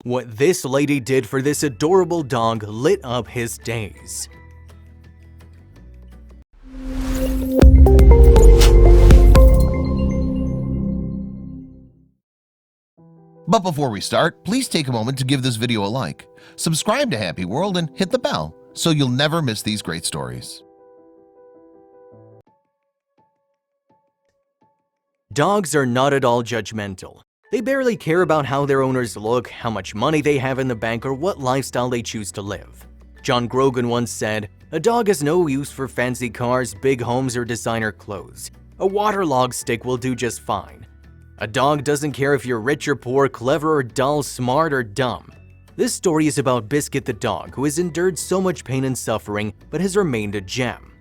What this lady did for this adorable dog lit up his days. But before we start, please take a moment to give this video a like, subscribe to HappyWorld, and hit the bell so you'll never miss these great stories. Dogs are not at all judgmental. They barely care about how their owners look, how much money they have in the bank, or what lifestyle they choose to live. John Grogan once said, "A dog has no use for fancy cars, big homes, or designer clothes. A waterlogged stick will do just fine. A dog doesn't care if you're rich or poor, clever or dull, smart or dumb." This story is about Biscuit the dog, who has endured so much pain and suffering but has remained a gem.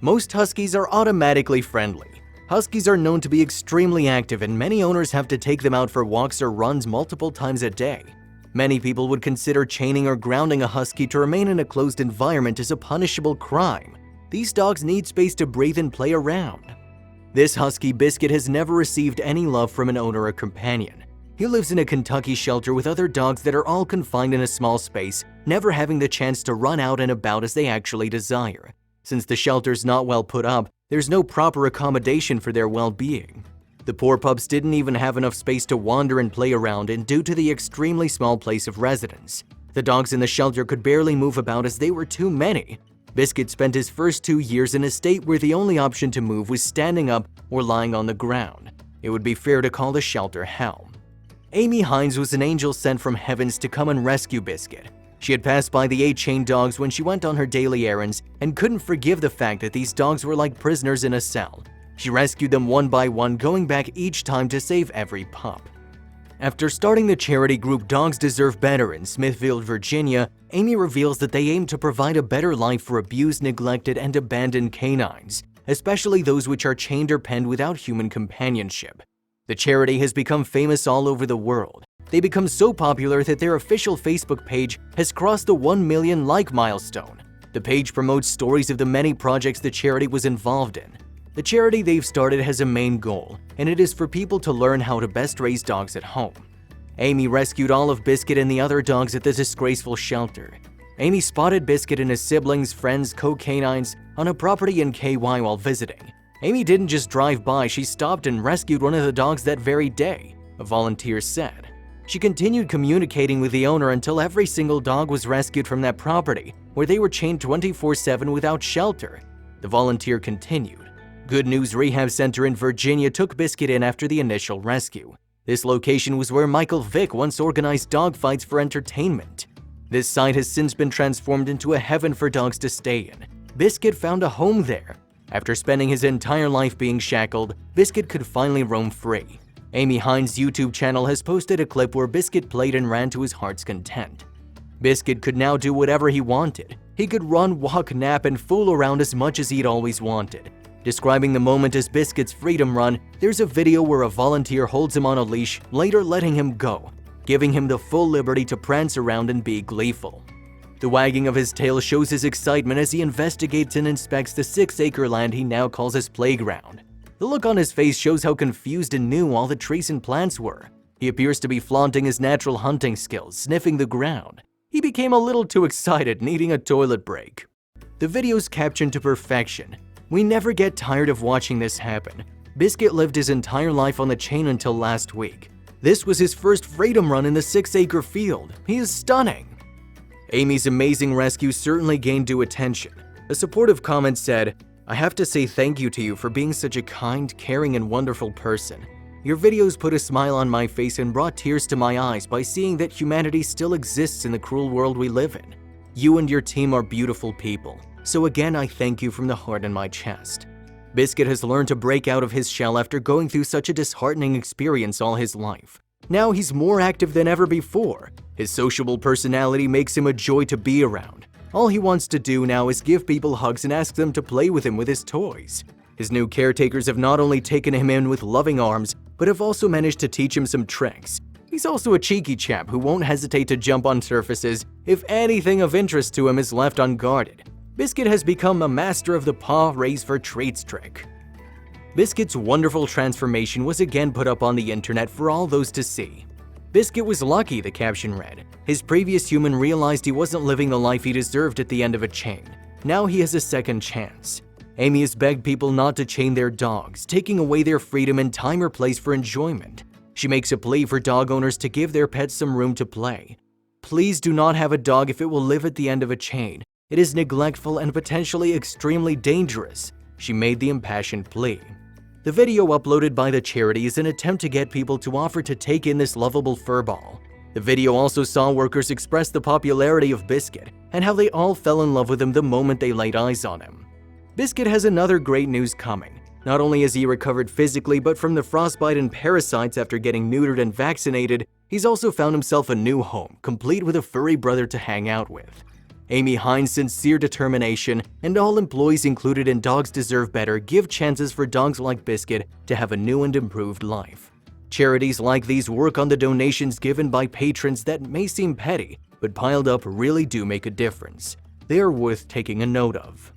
Most Huskies are automatically friendly. Huskies are known to be extremely active, and many owners have to take them out for walks or runs multiple times a day. Many people would consider chaining or grounding a Husky to remain in a closed environment as a punishable crime. These dogs need space to breathe and play around. This Husky, Biscuit, has never received any love from an owner or companion. He lives in a Kentucky shelter with other dogs that are all confined in a small space, never having the chance to run out and about as they actually desire. Since the shelter's not well put up, there's no proper accommodation for their well-being. The poor pups didn't even have enough space to wander and play around in due to the extremely small place of residence. The dogs in the shelter could barely move about as they were too many. Biscuit spent his first 2 years in a state where the only option to move was standing up or lying on the ground. It would be fair to call the Shelter Helm. Amy Hines was an angel sent from heavens to come and rescue Biscuit. She had passed by the 8 chained dogs when she went on her daily errands and couldn't forgive the fact that these dogs were like prisoners in a cell. She rescued them one by one, going back each time to save every pup. After starting the charity group Dogs Deserve Better in Smithfield, Virginia, Amy reveals that they aim to provide a better life for abused, neglected, and abandoned canines, especially those which are chained or penned without human companionship. The charity has become famous all over the world. They become so popular that their official Facebook page has crossed the 1 million like milestone. The page promotes stories of the many projects the charity was involved in. The charity they've started has a main goal, and it is for people to learn how to best raise dogs at home. Amy rescued all of Biscuit and the other dogs at the disgraceful shelter. Amy spotted Biscuit and his siblings, friends, co-canines on a property in KY while visiting. Amy didn't just drive by, she stopped and rescued one of the dogs that very day, a volunteer said. She continued communicating with the owner until every single dog was rescued from that property, where they were chained 24/7 without shelter. The volunteer continued. Good News Rehab Center in Virginia took Biscuit in after the initial rescue. This location was where Michael Vick once organized dog fights for entertainment. This site has since been transformed into a heaven for dogs to stay in. Biscuit found a home there. After spending his entire life being shackled, Biscuit could finally roam free. Amy Hines' YouTube channel has posted a clip where Biscuit played and ran to his heart's content. Biscuit could now do whatever he wanted. He could run, walk, nap, and fool around as much as he'd always wanted. Describing the moment as Biscuit's freedom run, there's a video where a volunteer holds him on a leash, later letting him go, giving him the full liberty to prance around and be gleeful. The wagging of his tail shows his excitement as he investigates and inspects the 6-acre land he now calls his playground. The look on his face shows how confused and new all the trees and plants were. He appears to be flaunting his natural hunting skills, sniffing the ground. He became a little too excited, needing a toilet break. The video's captioned to perfection. "We never get tired of watching this happen. Biscuit lived his entire life on the chain until last week. This was his first freedom run in the 6-acre field. He is stunning." Amy's amazing rescue certainly gained due attention. A supportive comment said, "I have to say thank you to you for being such a kind, caring, and wonderful person. Your videos put a smile on my face and brought tears to my eyes by seeing that humanity still exists in the cruel world we live in. You and your team are beautiful people. So again, I thank you from the heart in my chest." Biscuit has learned to break out of his shell after going through such a disheartening experience all his life. Now he's more active than ever before. His sociable personality makes him a joy to be around. All he wants to do now is give people hugs and ask them to play with him with his toys. His new caretakers have not only taken him in with loving arms, but have also managed to teach him some tricks. He's also a cheeky chap who won't hesitate to jump on surfaces if anything of interest to him is left unguarded. Biscuit has become a master of the paw raise for treats trick. Biscuit's wonderful transformation was again put up on the internet for all those to see. Biscuit was lucky, the caption read. His previous human realized he wasn't living the life he deserved at the end of a chain. Now he has a second chance. Amy has begged people not to chain their dogs, taking away their freedom and time or place for enjoyment. She makes a plea for dog owners to give their pets some room to play. Please do not have a dog if it will live at the end of a chain. It is neglectful and potentially extremely dangerous, she made the impassioned plea. The video uploaded by the charity is an attempt to get people to offer to take in this lovable furball. The video also saw workers express the popularity of Biscuit and how they all fell in love with him the moment they laid eyes on him. Biscuit has another great news coming. Not only has he recovered physically, but from the frostbite and parasites after getting neutered and vaccinated, he's also found himself a new home, complete with a furry brother to hang out with. Amy Hines' sincere determination and all employees included in Dogs Deserve Better give chances for dogs like Biscuit to have a new and improved life. Charities like these work on the donations given by patrons that may seem petty, but piled up really do make a difference. They are worth taking a note of.